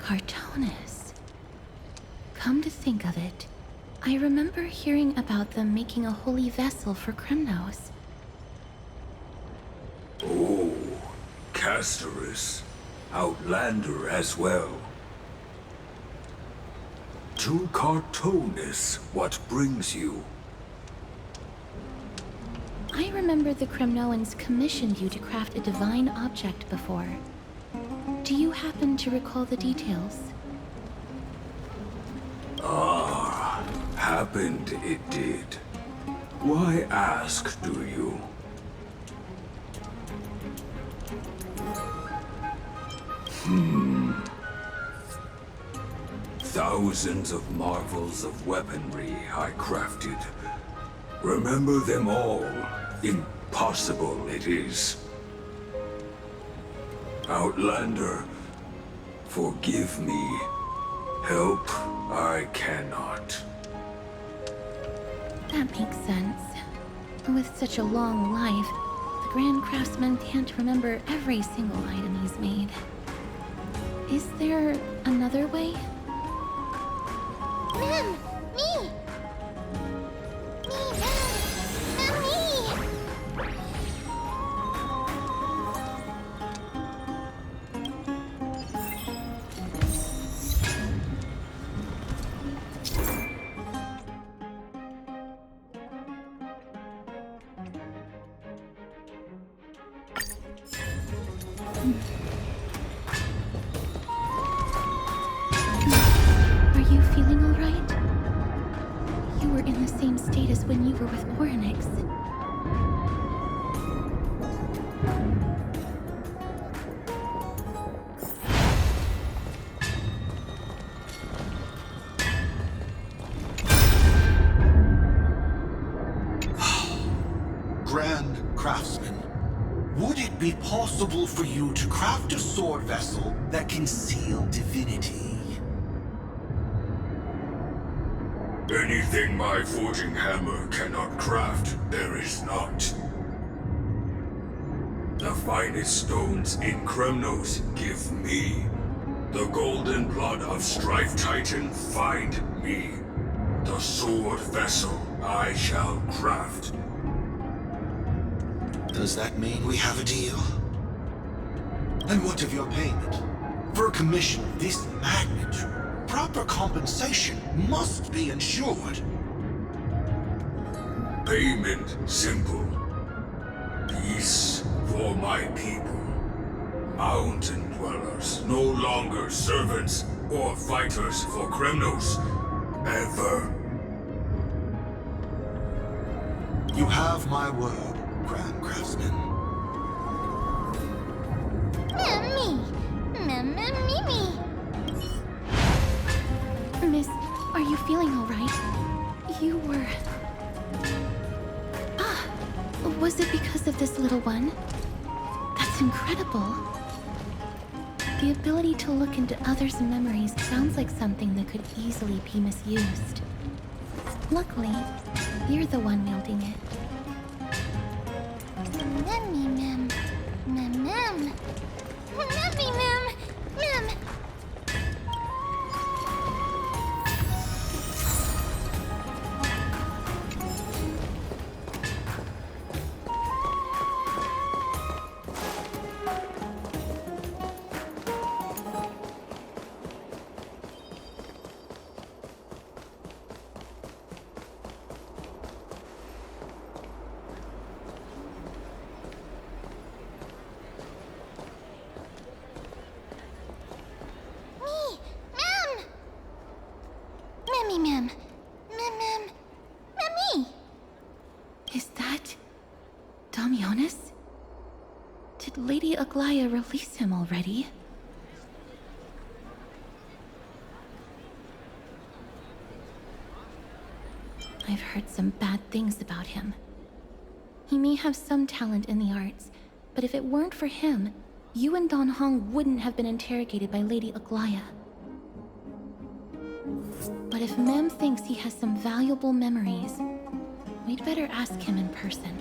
Cartonis. Come to think of it, I remember hearing about them making a holy vessel for Kremnos. Oh, Casterus. Outlander as well. To Cartonis, what brings you? I remember the Kremnoans commissioned you to craft a divine object before. Do you happen to recall the details? Ah, happened it did. Why ask, do you? Thousands of marvels of weaponry I crafted. Remember them all. Impossible it is. Outlander, forgive me. Help I cannot. That makes sense. With such a long life, the Grand Craftsman can't remember every single item he's made. Is there another way? Mem! Me! Me, Mem! Me! Are you feeling all right? You were in the same state as when you were with Orynyx. Grand Craftsman, would it be possible for you to craft a sword vessel that can seal divinity? Anything my forging hammer cannot craft, there is not. The finest stones in Kremnos give me. The golden blood of Strife Titan find me. The sword vessel I shall craft. Does that mean we have a deal? And what of your payment? For a commission of this magnitude, proper compensation must be ensured. Payment simple. Peace for my people. Mountain dwellers, no longer servants or fighters for Kremnos. Ever. You have my word, Grand Craftsman. Me! Me! Miss, are you feeling all right? You were... was it because of this little one? That's incredible. The ability to look into others' memories sounds like something that could easily be misused. Luckily, you're the one wielding it. Memmy, Mem. Mem. Memmy, Mem. Mem. Mem. Memmy. Is that... Damionis? Did Lady Aglaya release him already? I've heard some bad things about him. He may have some talent in the arts, but if it weren't for him, you and Don Hong wouldn't have been interrogated by Lady Aglaya. But if Mem thinks he has some valuable memories, we'd better ask him in person.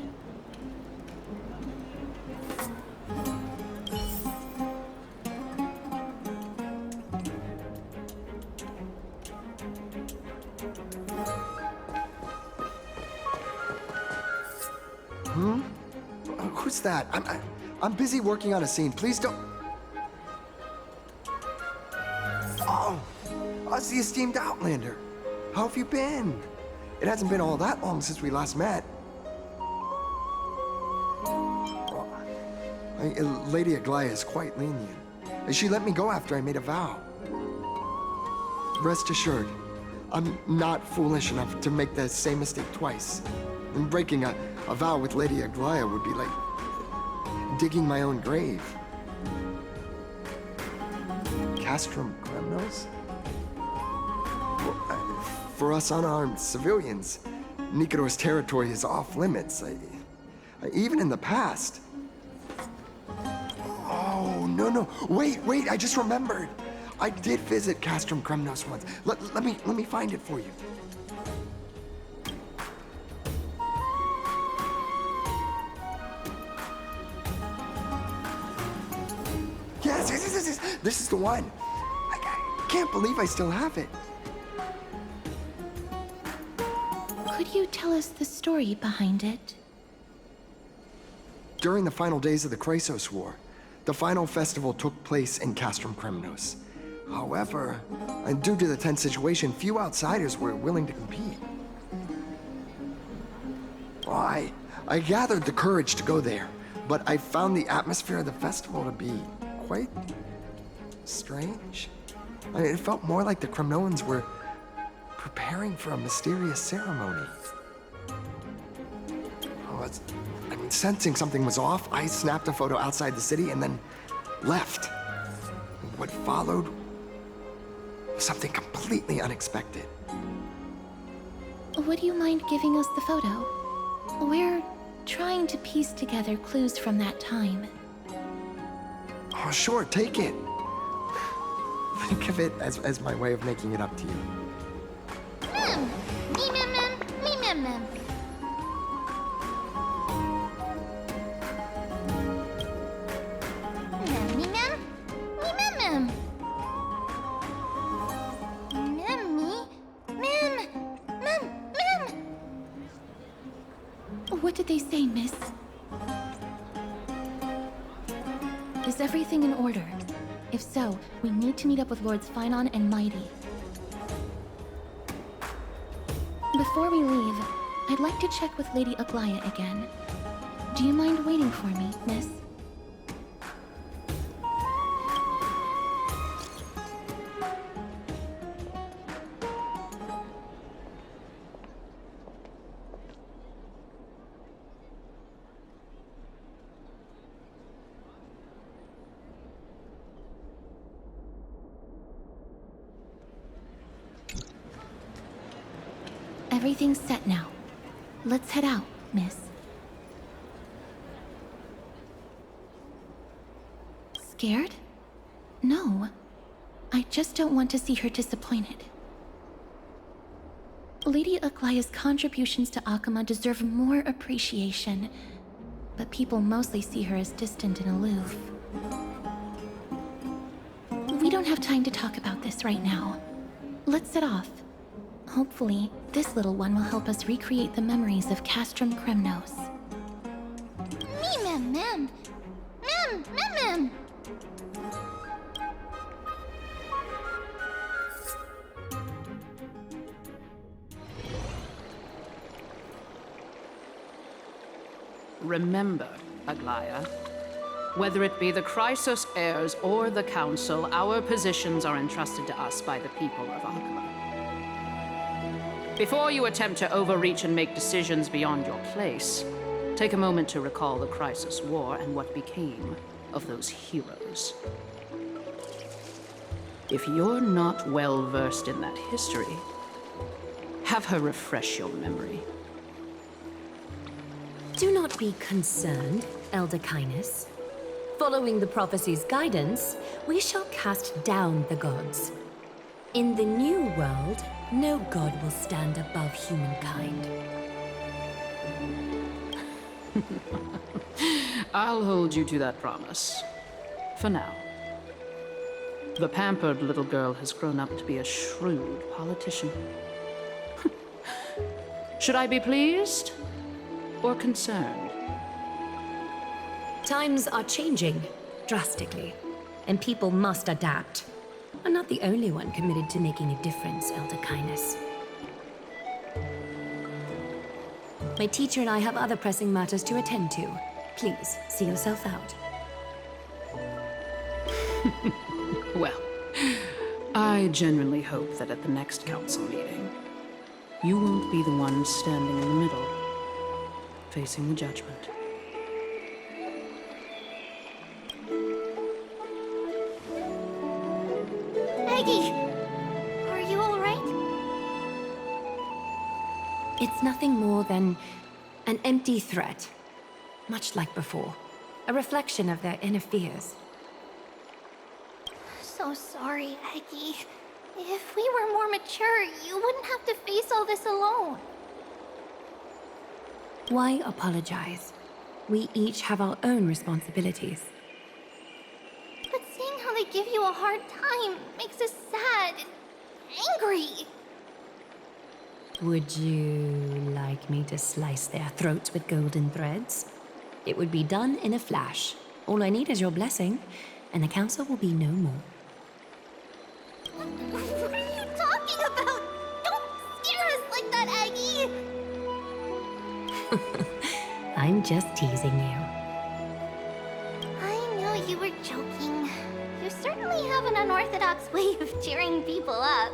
Who's that? I'm busy working on a scene. Please don't. Oh, us, the esteemed Outlander. How have you been? It hasn't been all that long since we last met. Lady Aglaia is quite lenient. She let me go after I made a vow. Rest assured, I'm not foolish enough to make the same mistake twice. And breaking a vow with Lady Aglaia would be like digging my own grave. Castrum Kremnos? For us unarmed civilians, Nicanor's territory is off limits. Even in the past. Oh, no. Wait, I just remembered. I did visit Castrum Kremnos once. Let me find it for you. Yes. This is the one. I can't believe I still have it. Could you tell us the story behind it? During the final days of the Chrysos War, the final festival took place in Castrum Kremnos. However, due to the tense situation, few outsiders were willing to compete. Well, I gathered the courage to go there, but I found the atmosphere of the festival to be quite strange. It felt more like the Kremnoans were preparing for a mysterious ceremony. Sensing something was off, I snapped a photo outside the city and then left. What followed was something completely unexpected. Would you mind giving us the photo? We're trying to piece together clues from that time. Oh, sure, take it. Think of it as my way of making it up to you. Me, mem. What did they say, miss? Is everything in order? If so, we need to meet up with Lords Phynon and Mighty. Before we leave, I'd like to check with Lady Aglaia again. Do you mind waiting for me, miss? Everything's set now. Let's head out, miss. Scared? No. I just don't want to see her disappointed. Lady Aglaia's contributions to Akama deserve more appreciation, but people mostly see her as distant and aloof. We don't have time to talk about this right now. Let's set off. Hopefully, this little one will help us recreate the memories of Castrum Kremnos. Mem. Remember, Aglaia, whether it be the Chrysos heirs or the Council, our positions are entrusted to us by the people of Akama. Before you attempt to overreach and make decisions beyond your place, take a moment to recall the Chrysos War and what became of those heroes. If you're not well versed in that history, have her refresh your memory. Do not be concerned, Elder Kynus. Following the prophecy's guidance, we shall cast down the gods. In the new world, no god will stand above humankind. I'll hold you to that promise. For now. The pampered little girl has grown up to be a shrewd politician. Should I be pleased or concerned? Times are changing drastically, and people must adapt. I'm not the only one committed to making a difference, Elder Kindness. My teacher and I have other pressing matters to attend to. Please, see yourself out. Well, I genuinely hope that at the next council meeting, you won't be the one standing in the middle, facing the judgment. Aggie! Are you alright? It's nothing more than an empty threat, much like before. A reflection of their inner fears. So sorry, Aggie. If we were more mature, you wouldn't have to face all this alone. Why apologize? We each have our own responsibilities. But seeing how they give you a hard time makes us sad and angry. Would you like me to slice their throats with golden threads? It would be done in a flash. All I need is your blessing, and the council will be no more. What are you talking about? Don't scare us like that, Aggie! I'm just teasing you. I know you were joking. You certainly have an unorthodox way of cheering people up.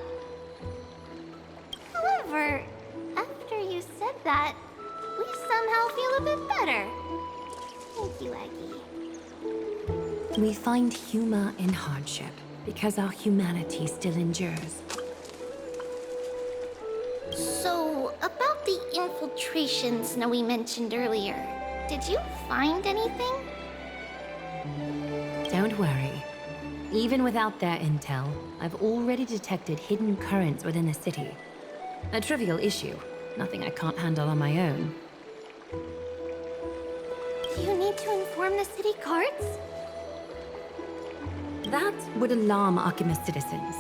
However, after you said that, we somehow feel a bit better. Thank you, Aggie. We find humor in hardship because our humanity still endures. So, about the infiltration Snowy mentioned earlier, did you find anything? Don't worry. Even without their intel, I've already detected hidden currents within the city. A trivial issue, nothing I can't handle on my own. Do you need to inform the city guards? That would alarm Archimedes citizens.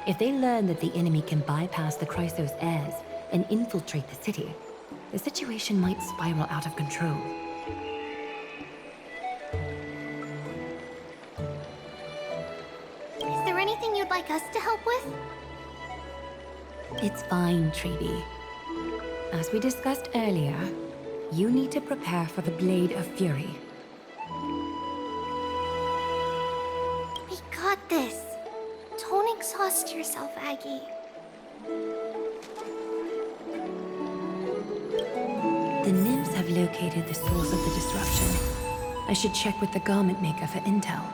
If they learn that the enemy can bypass the Chrysos heirs and infiltrate the city, the situation might spiral out of control. Is there anything you'd like us to help with? It's fine, Treeby. As we discussed earlier, you need to prepare for the Blade of Fury. We got this. Don't exhaust yourself, Aggie. The nymphs have located the source of the disruption. I should check with the garment maker for intel.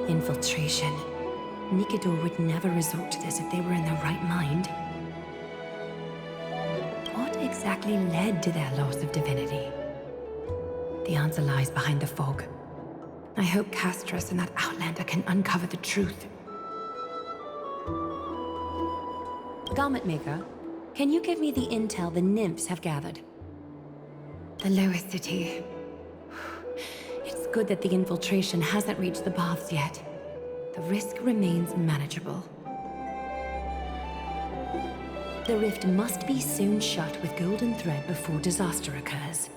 Infiltration. Nikador would never resort to this if they were in their right mind. What exactly led to their loss of divinity? The answer lies behind the fog. I hope Castros and that Outlander can uncover the truth. Garment Maker, can you give me the intel the nymphs have gathered? The lowest city. It's good that the infiltration hasn't reached the baths yet. The risk remains manageable. The rift must be soon shut with golden thread before disaster occurs.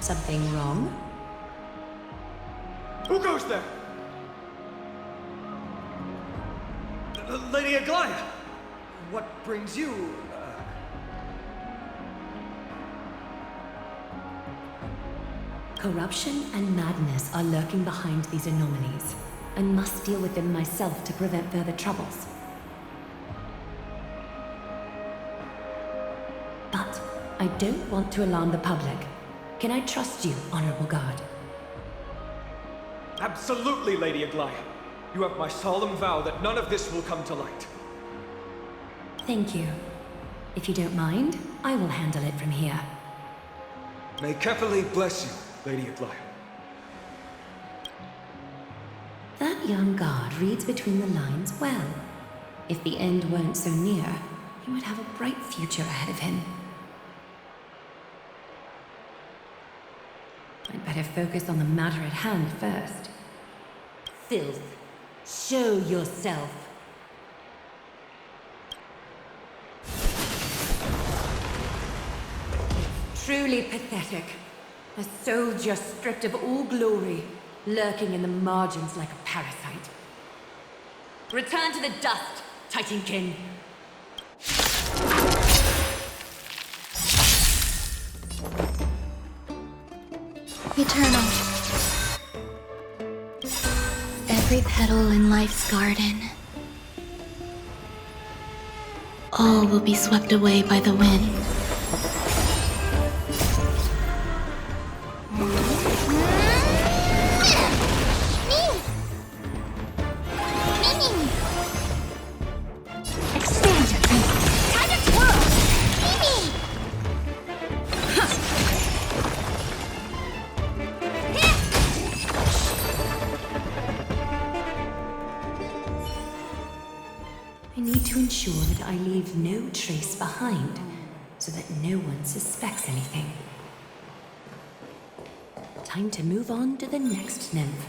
Something wrong? Who goes there? Lady Aglaia! What brings you... Corruption and madness are lurking behind these anomalies. I must deal with them myself to prevent further troubles. But I don't want to alarm the public. Can I trust you, Honorable Guard? Absolutely, Lady Aglaia. You have my solemn vow that none of this will come to light. Thank you. If you don't mind, I will handle it from here. May Kefali bless you, Lady Aglaia. That young guard reads between the lines well. If the end weren't so near, he would have a bright future ahead of him. I'd better focus on the matter at hand first. Filth, show yourself. Truly pathetic. A soldier stripped of all glory, lurking in the margins like a parasite. Return to the dust, Titankin. Eternal. Every petal in life's garden. All will be swept away by the wind. I need to ensure that I leave no trace behind, so that no one suspects anything. Time to move on to the next nymph.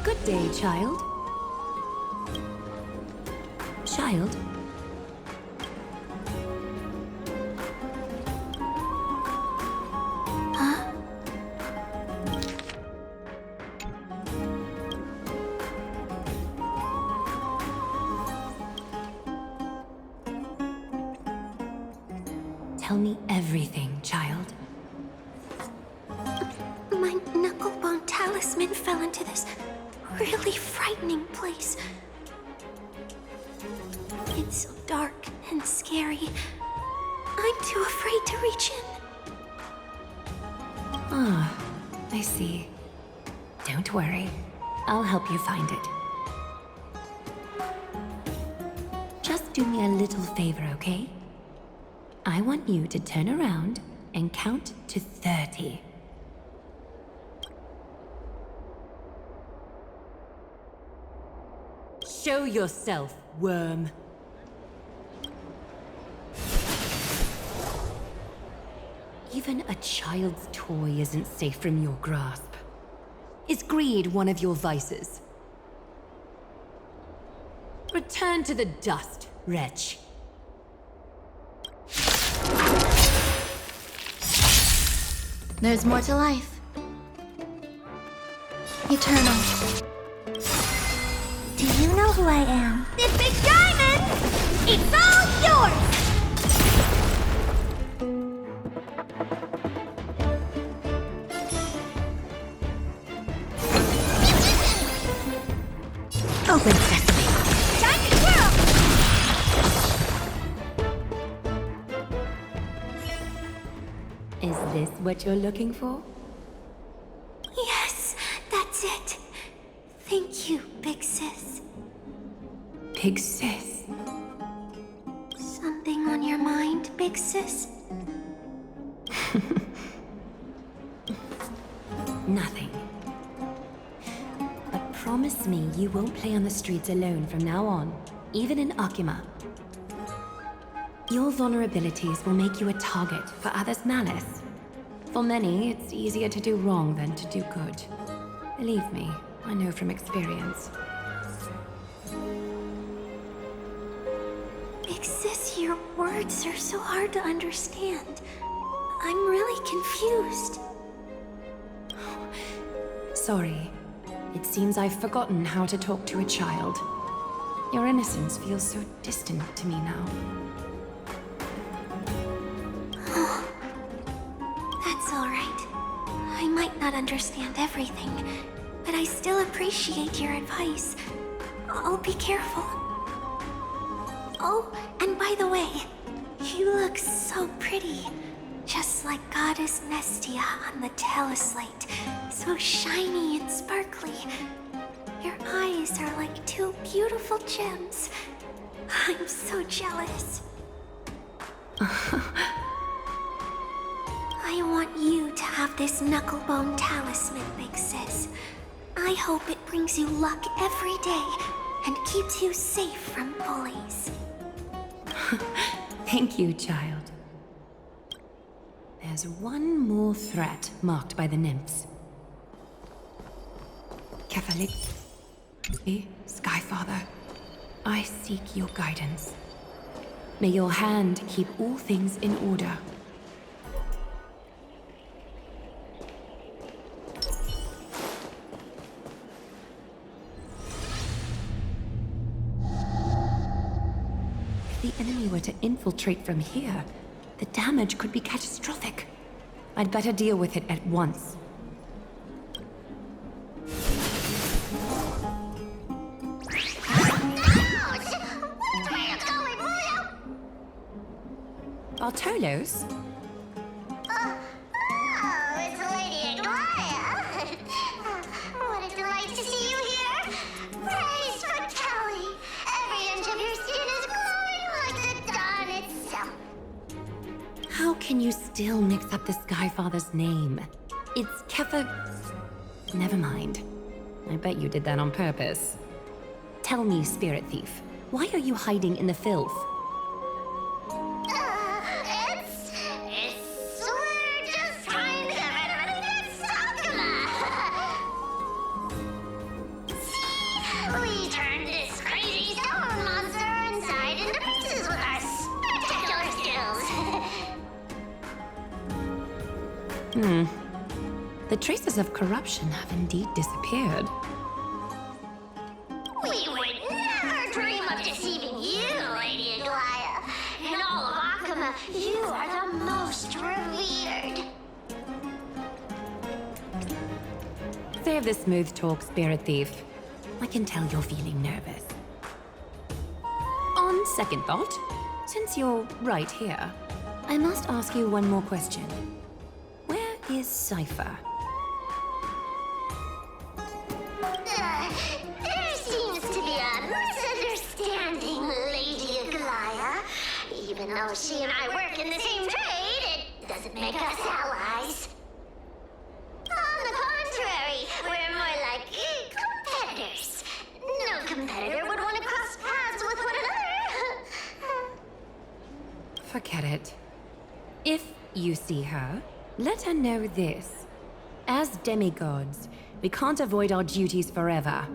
Good day, child. Child? Huh? Tell me everything, child. My knucklebone talisman fell into this really frightening place. It's so dark and scary. I'm too afraid to reach in. Ah, I see. Don't worry. I'll help you find it. Just do me a little favor, okay? I want you to turn around and count to 30. Show yourself, worm. Even a child's toy isn't safe from your grasp. Is greed one of your vices? Return to the dust, wretch. There's more to life. Eternal. Do you know who I am? This big diamond! It's all yours! Open sesame. Time to twirl! Is this what you're looking for? Yes, that's it. Thank you, big sis. Big sis. Something on your mind, big sis? Nothing. But promise me you won't play on the streets alone from now on, even in Akima. Your vulnerabilities will make you a target for others' malice. For many, it's easier to do wrong than to do good. Believe me, I know from experience. Ixis, your words are so hard to understand. I'm really confused. Sorry. It seems I've forgotten how to talk to a child. Your innocence feels so distant to me now. That's all right. I might not understand everything, but I still appreciate your advice. I'll be careful. Oh, and by the way, you look so pretty. Just like Goddess Nestia on the teleslate. So shiny and sparkly. Your eyes are like two beautiful gems. I'm so jealous. I want you to have this knucklebone talisman, Big Sis. I hope it brings you luck every day and keeps you safe from bullies. Thank you, child. There's one more threat marked by the nymphs. Catholic, Skyfather, I seek your guidance. May your hand keep all things in order. If the enemy were to infiltrate from here, the damage could be catastrophic. I'd better deal with it at once. Bartolos? Oh, it's Lady Aglaya. What a delight to see you here. Praise for Kelly. Every inch of your skin is glowing like the dawn itself. How can you still mix up the Skyfather's name? It's Kefa... Never mind. I bet you did that on purpose. Tell me, Spirit Thief, why are you hiding in the filth? We're just trying to get rid of that See? We turned this crazy stone monster inside into pieces with our spectacular skills. The traces of corruption have indeed disappeared. We would never dream of deceiving you, Lady Aglaya. In all of Akama, you are the most revered. Save the smooth talk, Spirit Thief. I can tell you're feeling nervous. On second thought, since you're right here, I must ask you one more question. Where is Cypher? There seems to be a misunderstanding, Lady Aglaya. Even though she and I work in the same trade, it doesn't make us allies. On the contrary, we're more like competitors. No competitor would want to cross paths with one another. Forget it. If you see her, let her know this. As demigods, we can't avoid our duties forever.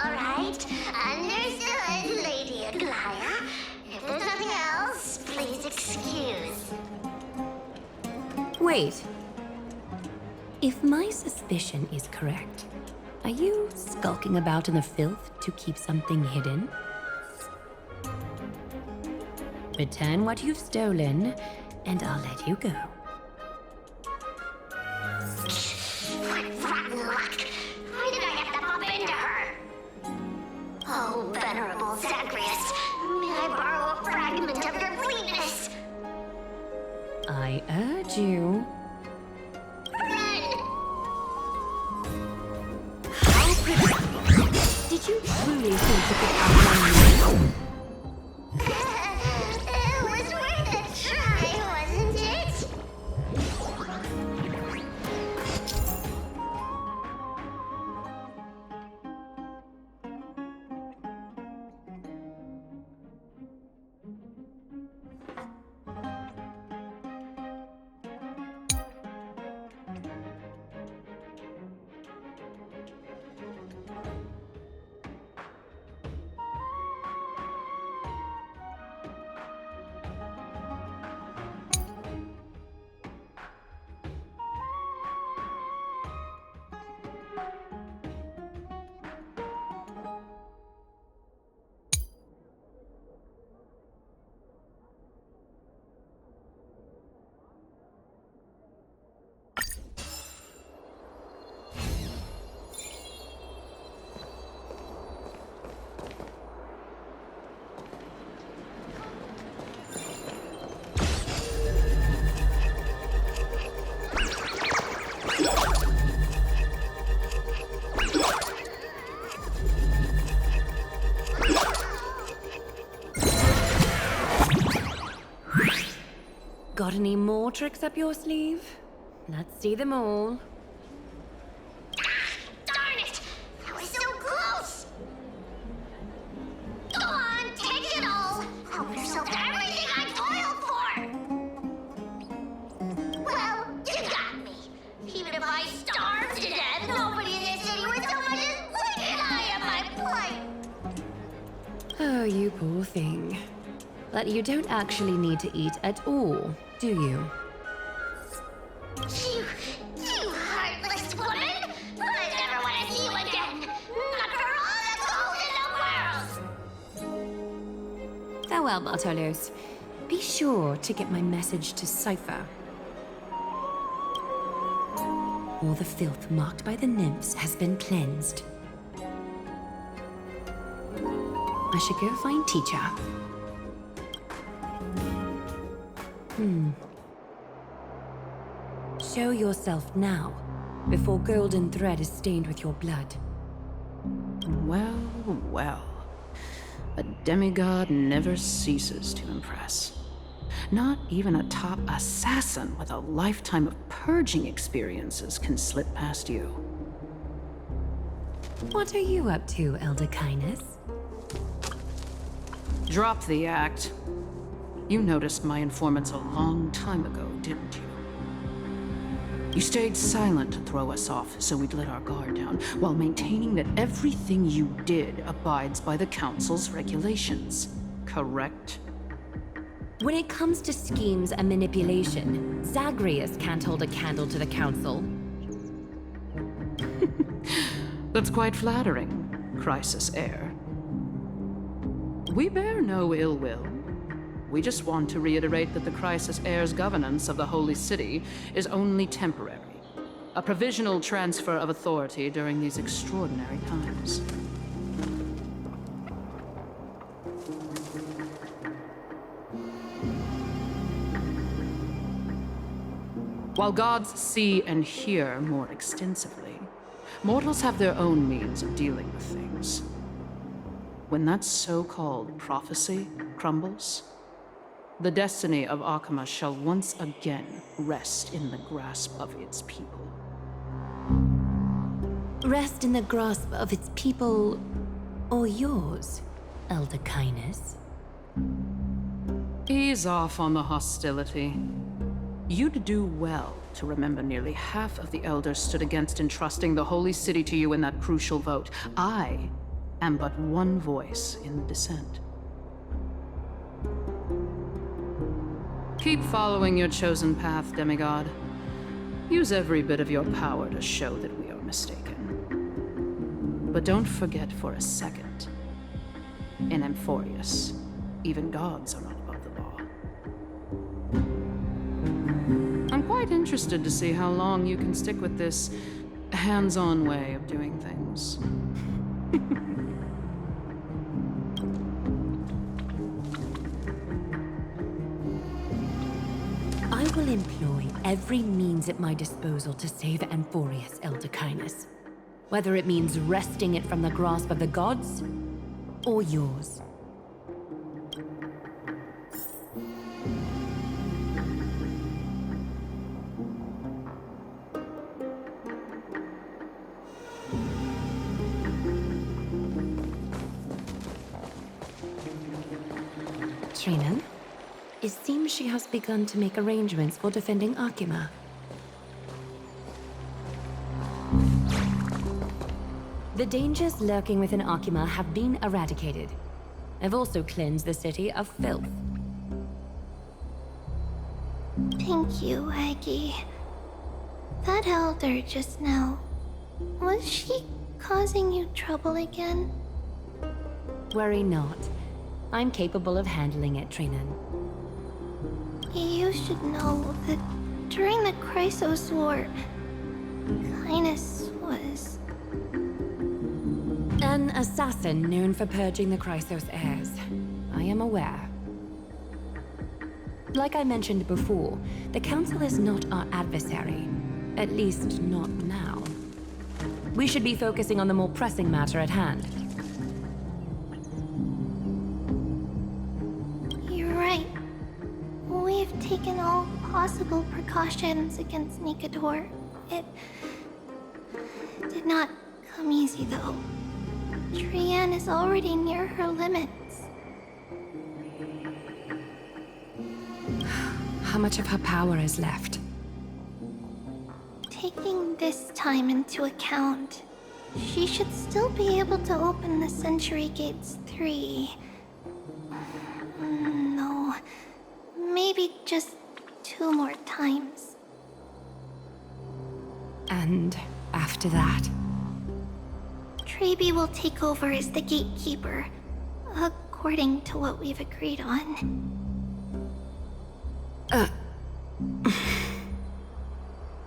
All right. Understood, Lady Aglaya. If there's nothing else, please excuse. Wait. If my suspicion is correct, are you skulking about in the filth to keep something hidden? Return what you've stolen, and I'll let you go. What rotten luck! Why did I have to bump into her? Oh, venerable Zagreus, may I borrow a fragment of your fleetness? I urge you. Run! How pretty. Did you truly think you could outrun me? It was worth a try, wasn't it? any more tricks up your sleeve? Let's see them all. Darn it! That was so close! Go on, take it all! Help yourself to everything I toiled for! Well, you got me. Even if I starved to death, nobody in this city would so much as blink an eye at my plight! Oh, you poor thing. But you don't actually need to eat at all, do you? You heartless woman! I never want to see you again! Not for all the gold in the world! Farewell, Bartolos. Be sure to get my message to Cypher. All the filth marked by the nymphs has been cleansed. I should go find Teacher. Show yourself now, before golden thread is stained with your blood. Well, well. A demigod never ceases to impress. Not even a top assassin with a lifetime of purging experiences can slip past you. What are you up to, Elder Kindness? Drop the act. You noticed my informants a long time ago, didn't you? You stayed silent to throw us off, so we'd let our guard down, while maintaining that everything you did abides by the Council's regulations. Correct? When it comes to schemes and manipulation, Zagreus can't hold a candle to the Council. That's quite flattering, Crisis Heir. We bear no ill will. We just want to reiterate that the Crisis Heir's governance of the Holy City is only temporary. A provisional transfer of authority during these extraordinary times. While gods see and hear more extensively, mortals have their own means of dealing with things. When that so-called prophecy crumbles, the destiny of Akama shall once again rest in the grasp of its people. Rest in the grasp of its people, or yours, Elder Kindness? Ease off on the hostility. You'd do well to remember nearly half of the elders stood against entrusting the Holy City to you in that crucial vote. I am but one voice in the dissent. Keep following your chosen path, demigod. Use every bit of your power to show that we are mistaken. But don't forget for a second, in Amphorius, even gods are not above the law. I'm quite interested to see how long you can stick with this hands-on way of doing things. I will employ every means at my disposal to save Amphorius, Elder Kindness. Whether it means wresting it from the grasp of the gods, or yours. Trinan, it seems she has begun to make arrangements for defending Akima. The dangers lurking within Akima have been eradicated. I've also cleansed the city of filth. Thank you, Aggie. That elder just now, was she causing you trouble again? Worry not. I'm capable of handling it, Trinan. You should know that during the Chrysos War, Kindness was... An assassin known for purging the Chrysos heirs. I am aware. Like I mentioned before, the Council is not our adversary. At least, not now. We should be focusing on the more pressing matter at hand. You're right. We've taken all possible precautions against Nikador. It did not come easy, though. Trianne is already near her limits. How much of her power is left? Taking this time into account, she should still be able to open the Century Gates 3. No, maybe just 2 more times. And after that? Traby will take over as the gatekeeper, according to what we've agreed on.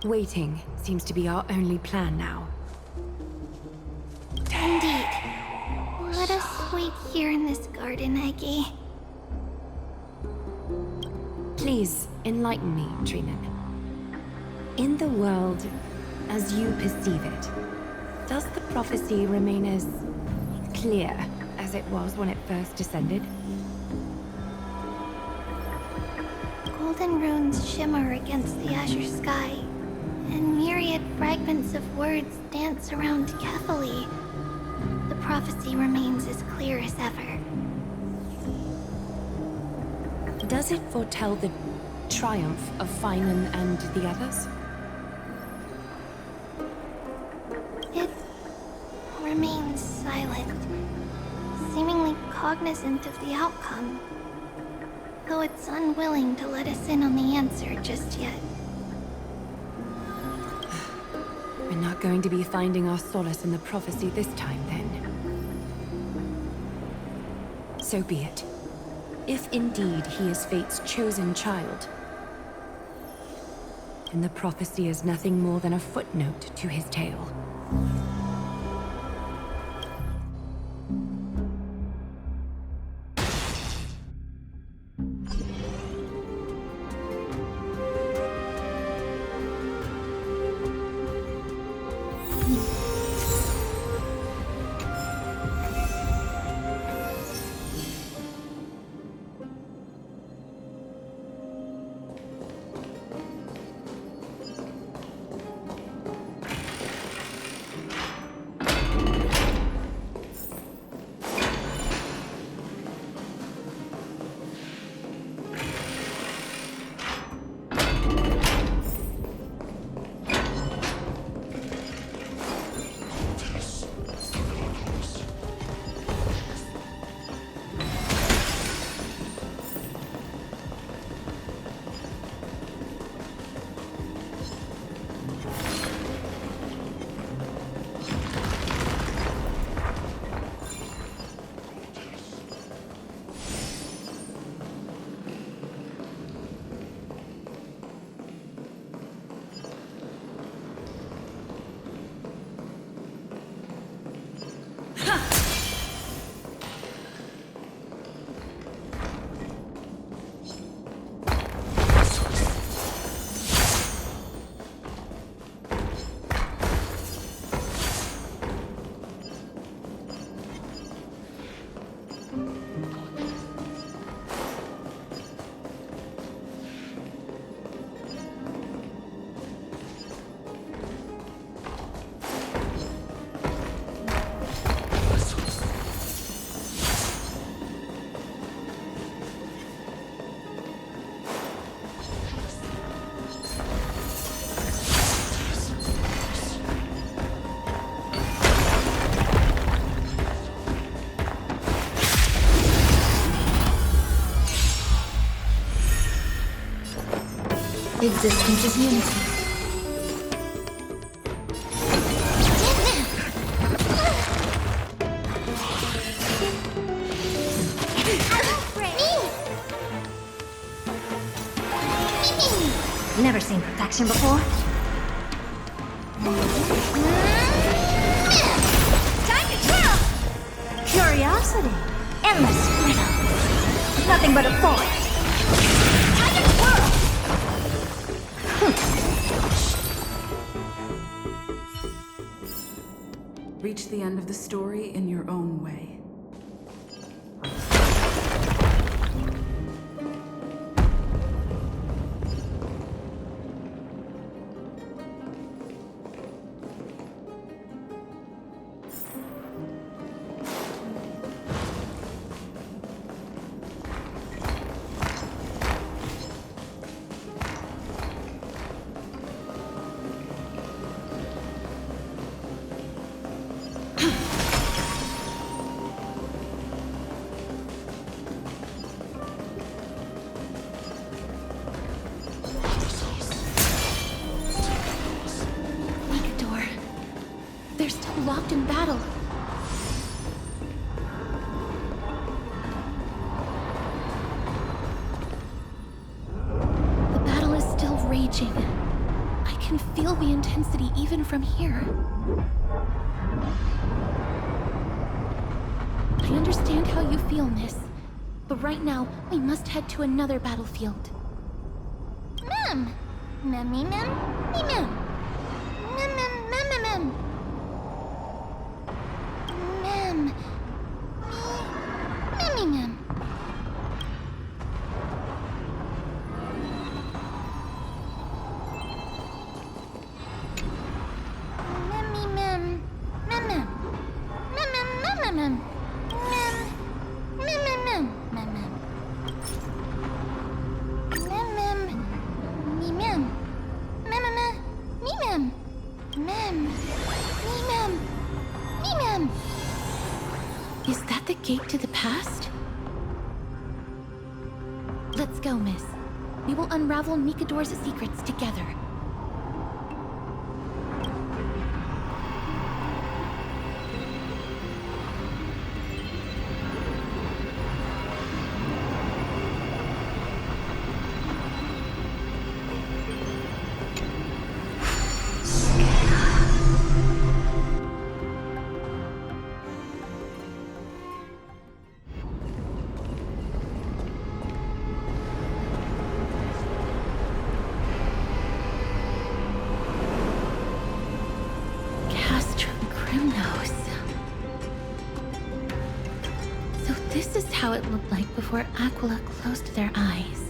Waiting seems to be our only plan now. Indeed. Let us wait here in this garden, Aggie. Please enlighten me, Trinan. In the world as you perceive it, does the prophecy remain as clear as it was when it first descended? Golden runes shimmer against the azure sky, and myriad fragments of words dance around Catholi. The prophecy remains as clear as ever. Does it foretell the triumph of Finan and the others? It remains silent, seemingly cognizant of the outcome, though it's unwilling to let us in on the answer just yet. We're not going to be finding our solace in the prophecy this time, then. So be it. If indeed he is Fate's chosen child, then the prophecy is nothing more than a footnote to his tale. Existence is unity. Never seen perfection before. Time to twirl! Curiosity. Endless freedom. Nothing but a forest. Time to twirl! Reach the end of the story in your own way. locked in battle. The battle is still raging. I can feel the intensity even from here. I understand how you feel, miss. But right now, we must head to another battlefield. Mem! Mem. Mem. Is that the gate to the past? Let's go, miss. We will unravel Nikador's secrets together. So this is how it looked like before Aquila closed their eyes.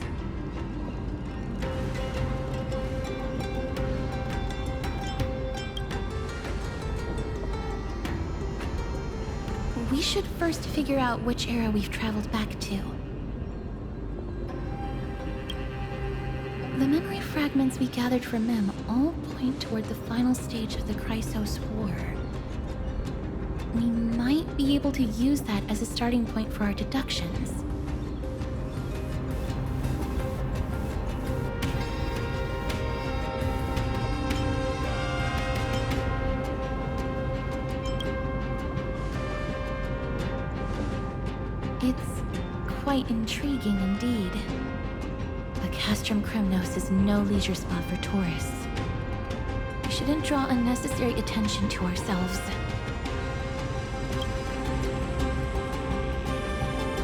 We should first figure out which era we've traveled back to. The memory fragments we gathered from Mem all point toward the final stage of the Chrysos War. We might be able to use that as a starting point for our deductions. It's quite intriguing indeed. But Castrum Kremnos is no leisure spot for tourists. We shouldn't draw unnecessary attention to ourselves.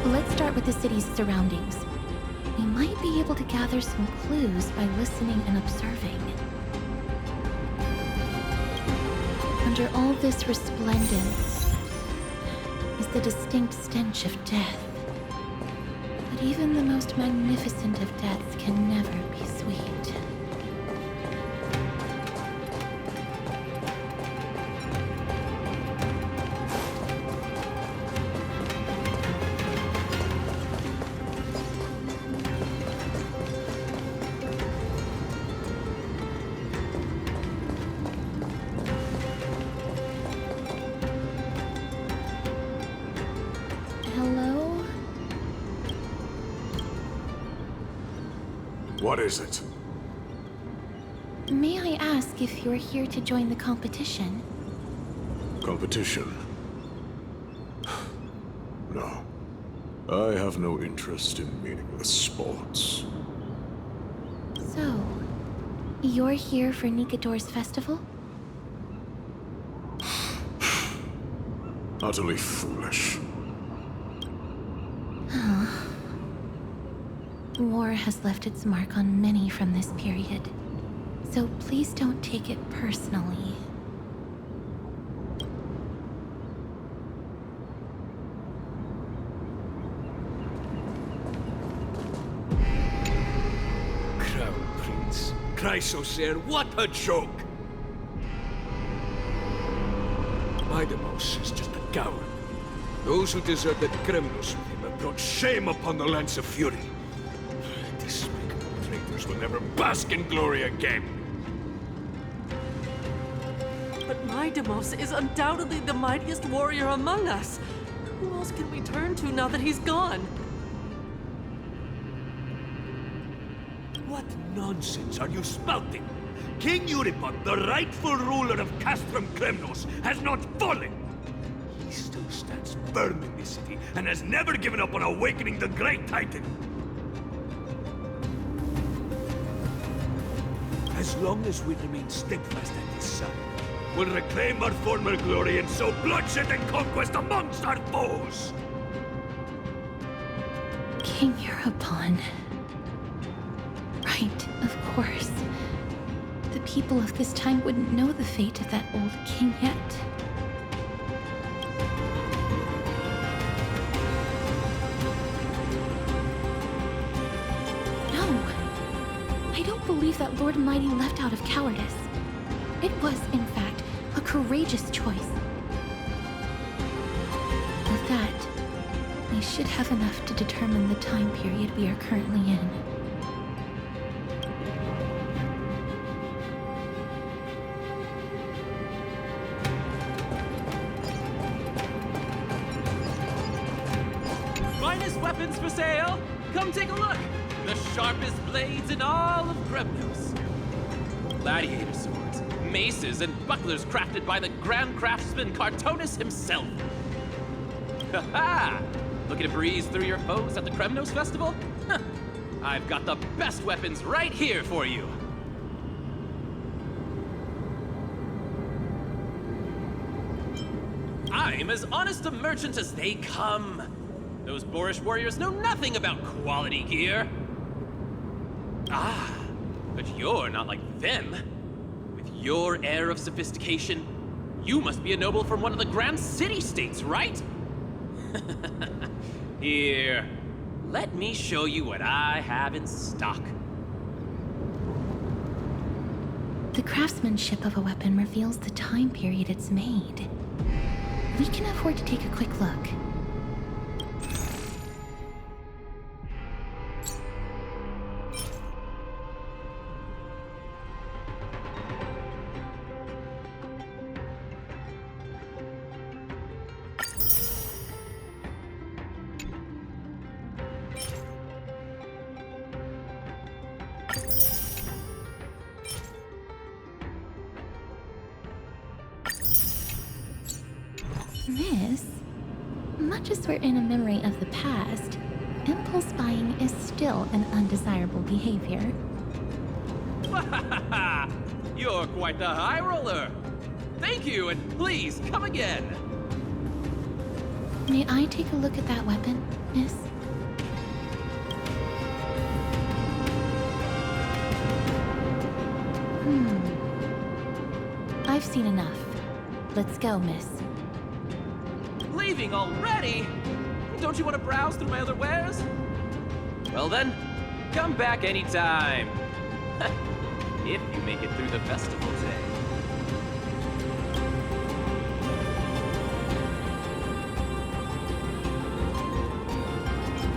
Let's start with the city's surroundings. We might be able to gather some clues by listening and observing. Under all this resplendence is the distinct stench of death. But even the most magnificent of deaths can never be sweet. What is it? May I ask if you're here to join the competition? Competition? No. I have no interest in meaningless sports. So, you're here for Nikador's festival? Utterly foolish. War has left its mark on many from this period, so please don't take it personally. Crown Prince. Chrysosair, what a joke! Idemos is just a coward. Those who deserted Kremnos with him have brought shame upon the Lance of Fury. Despicable traitors will never bask in glory again. But Idemos is undoubtedly the mightiest warrior among us. Who else can we turn to now that he's gone? What nonsense are you spouting? King Euripon, the rightful ruler of Castrum Kremnos, has not fallen. He still stands firm in this city and has never given up on awakening the Great Titan. As long as we remain steadfast at his side, we'll reclaim our former glory and sow bloodshed and conquest amongst our foes! King Euripon. Right, of course. The people of this time wouldn't know the fate of that old king yet. No. I don't believe that Lord Mighty left out of cowardice. It was, in fact, a courageous choice. With that, we should have enough to determine the time period we are currently in. Finest weapons for sale! Come take a look! The sharpest blades in all of Kremnos. Gladiator swords, maces, and bucklers crafted by the grand craftsman Cartonis himself. Ha-ha! Looking to breeze through your foes at the Kremnos Festival? Huh. I've got the best weapons right here for you. I'm as honest a merchant as they come. Those boorish warriors know nothing about quality gear. Ah, but you're not like them. With your air of sophistication, you must be a noble from one of the grand city-states, right? Here, let me show you what I have in stock. The craftsmanship of a weapon reveals the time period it's made. We can afford to take a quick look. Miss, much as we're in a memory of the past, impulse buying is still an undesirable behavior. You're quite the high roller. Thank you, and please come again. May I take a look at that weapon, miss? I've seen enough. Let's go, miss. Leaving already? Don't you want to browse through my other wares? Well then, come back anytime. If you make it through the festival day.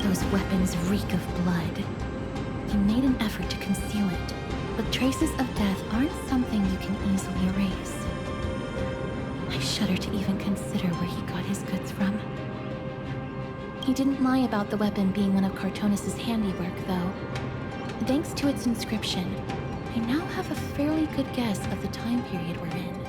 Those weapons reek of blood. He made an effort to conceal it, but traces of death aren't something you can easily erase. I shudder to even consider where he got his goods from. He didn't lie about the weapon being one of Cartonis' handiwork, though. Thanks to its inscription, I now have a fairly good guess of the time period we're in.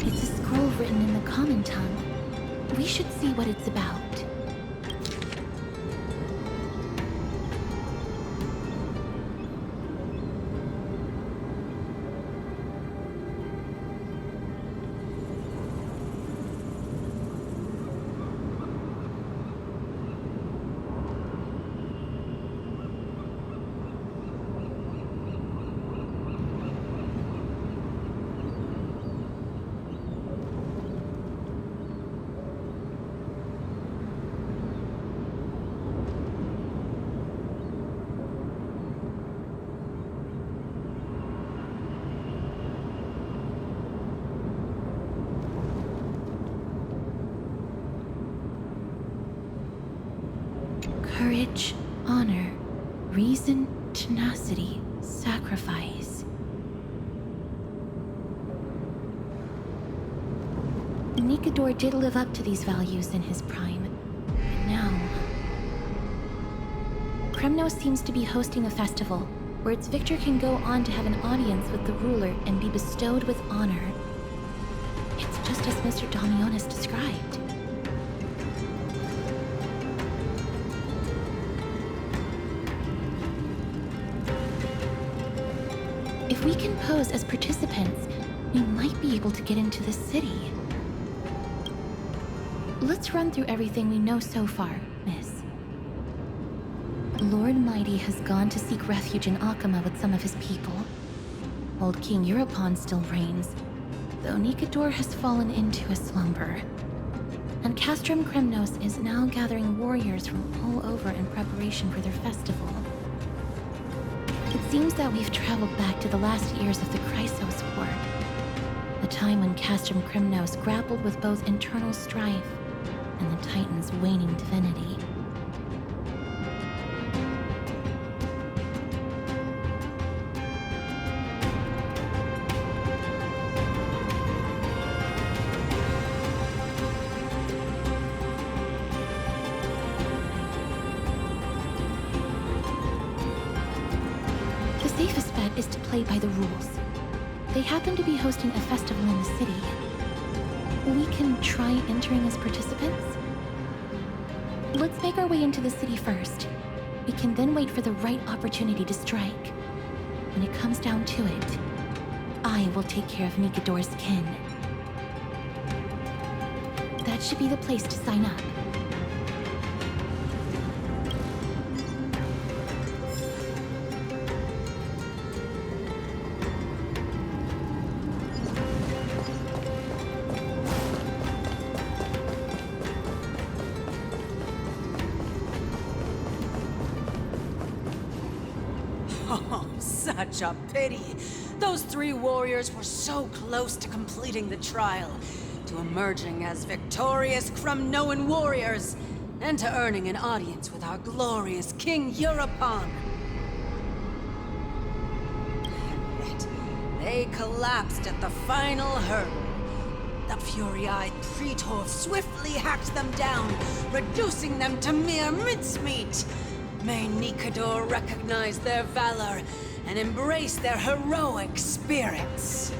It's a scroll written in the common tongue. We should see what it's about. Courage, honor, reason, tenacity, sacrifice. Nikador did live up to these values in his prime. But now... Kremnos seems to be hosting a festival, where its victor can go on to have an audience with the ruler and be bestowed with honor. It's just as Mr. Damionis described. If we can pose as participants, we might be able to get into the city. Let's run through everything we know so far, Miss. Lord Mighty has gone to seek refuge in Akama with some of his people. Old King Europon still reigns, though Nikador has fallen into a slumber. And Castrum Kremnos is now gathering warriors from all over in preparation for their festival. It seems that we've traveled back to the last years of the Chrysos War, the time when Castrum Kremnos grappled with both internal strife and the Titan's waning divinity. The safest bet is to play by the rules. They happen to be hosting a festival in the city. We can try entering as participants? Let's make our way into the city first. We can then wait for the right opportunity to strike. When it comes down to it, I will take care of Nikador's kin. That should be the place to sign up. Oh, such a pity. Those three warriors were so close to completing the trial, to emerging as victorious Kremnoan warriors, and to earning an audience with our glorious King Europon. And yet, they collapsed at the final hurdle. The fury-eyed Praetor swiftly hacked them down, reducing them to mere mincemeat. May Nikador recognize their valor and embrace their heroic spirits.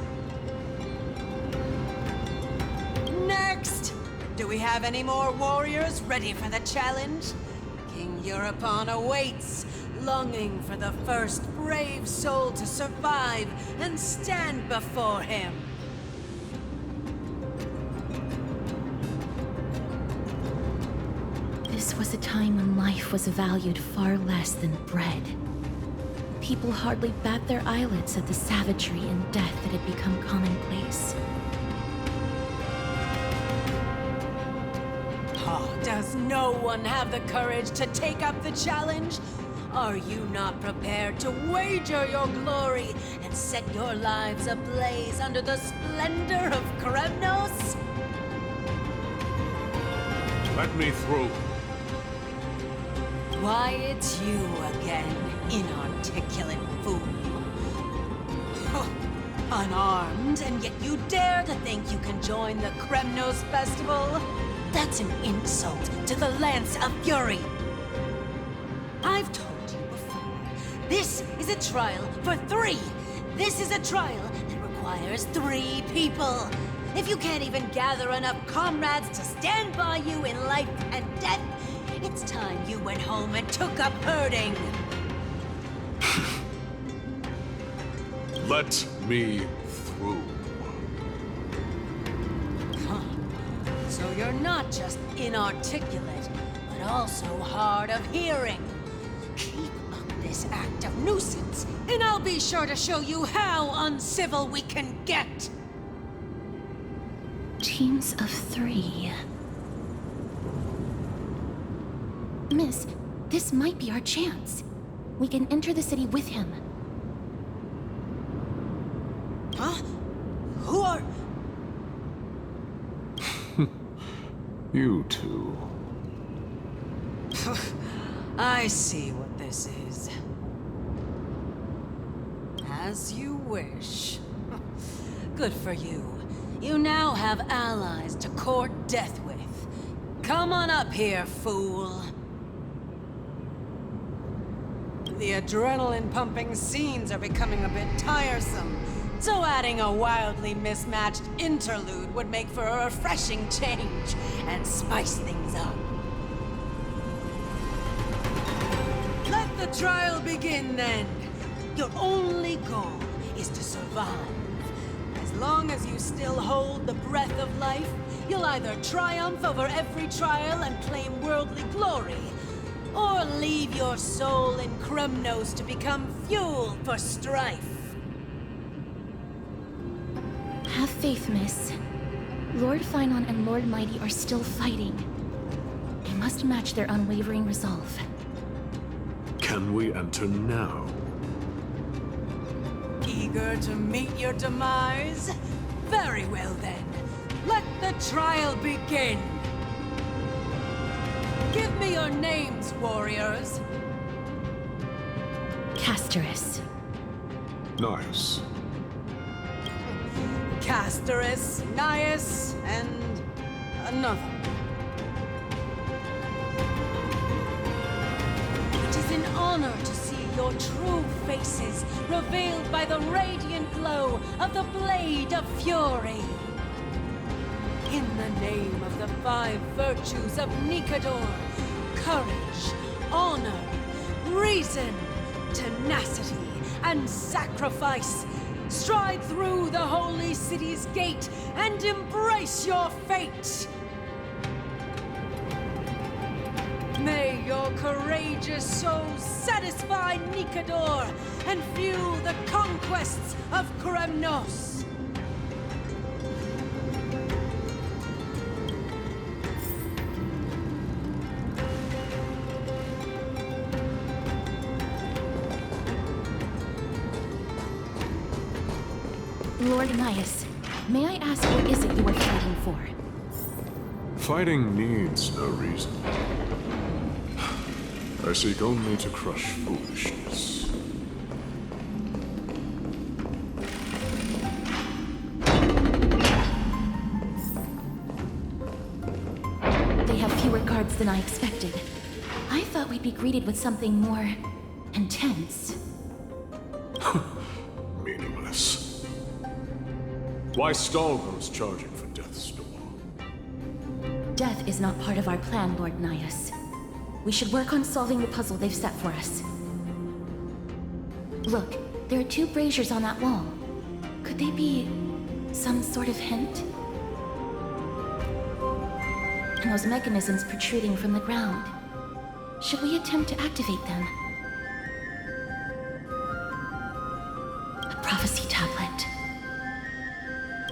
Next! Do we have any more warriors ready for the challenge? King Europon awaits, longing for the first brave soul to survive and stand before him. This was a time when life was valued far less than bread. People hardly bat their eyelids at the savagery and death that had become commonplace. Oh, does no one have the courage to take up the challenge? Are you not prepared to wager your glory and set your lives ablaze under the splendor of Kremnos? Let me through. Why, it's you again, inarticulate fool. Unarmed, and yet you dare to think you can join the Kremnos festival? That's an insult to the Lance of Fury. I've told you before, this is a trial for 3. This is a trial that requires 3 people. If you can't even gather enough comrades to stand by you in life and death, it's time you went home and took up herding. Let me through. Huh. So you're not just inarticulate, but also hard of hearing. Keep up this act of nuisance, and I'll be sure to show you how uncivil we can get. Teams of 3. Miss, this might be our chance. We can enter the city with him. Huh? Who are... You two. I see what this is. As you wish. Good for you. You now have allies to court death with. Come on up here, fool. The adrenaline-pumping scenes are becoming a bit tiresome, so adding a wildly mismatched interlude would make for a refreshing change and spice things up. Let the trial begin, then. Your only goal is to survive. As long as you still hold the breath of life, you'll either triumph over every trial and claim worldly glory, or leave your soul in Kremnos to become fuel for strife. Have faith, miss. Lord Finon and Lord Mighty are still fighting. We must match their unwavering resolve. Can we enter now? Eager to meet your demise? Very well then. Let the trial begin. Give me your names, warriors. Castorus. Nice. Castorus, Nias, and another. It is an honor to see your true faces revealed by the radiant glow of the Blade of Fury. In the name of the 5 virtues of Nikador, courage, honor, reason, tenacity, and sacrifice, stride through the holy city's gate and embrace your fate! May your courageous souls satisfy Nikador and fuel the conquests of Kremnos! Lord Nias, may I ask what is it you are fighting for? Fighting needs no reason. I seek only to crush foolishness. They have fewer guards than I expected. I thought we'd be greeted with something more intense. Meaningless. Why stall those charging for death's door? Death is not part of our plan, Lord Nias. We should work on solving the puzzle they've set for us. Look, there are 2 braziers on that wall. Could they be some sort of hint? And those mechanisms protruding from the ground. Should we attempt to activate them? A prophecy tablet.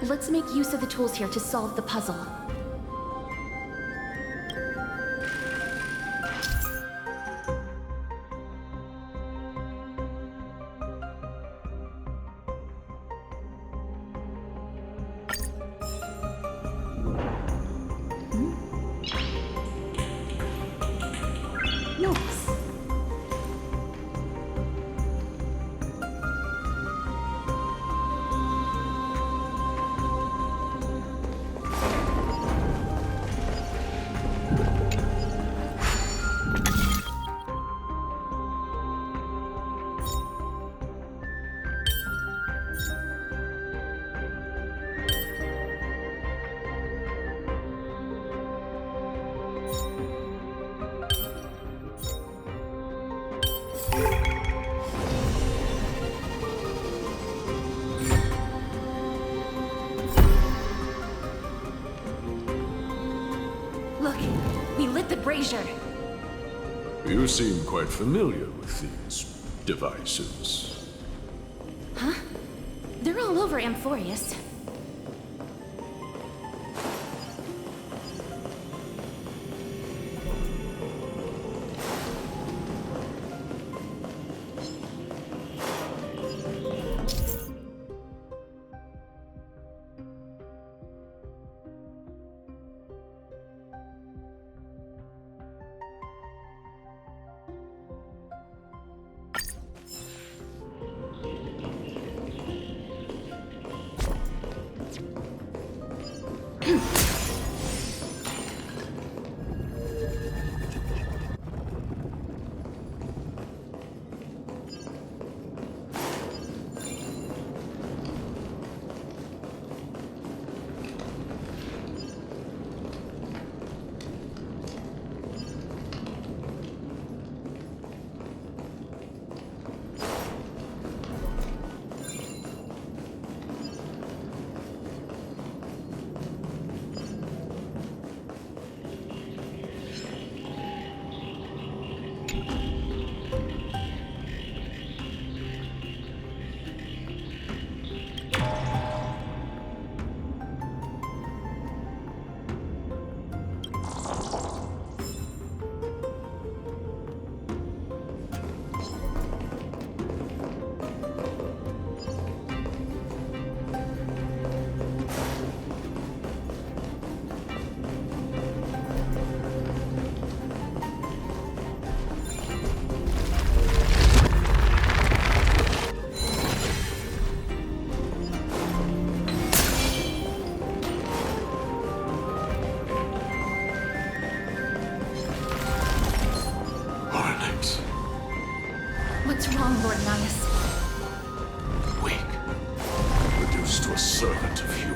Let's make use of the tools here to solve the puzzle. Nice. Look, we lit the brazier. You seem quite familiar with these devices. Huh? They're all over Amphorius. What's wrong, Lord Nihus? Weak. Reduced to a servant of humans.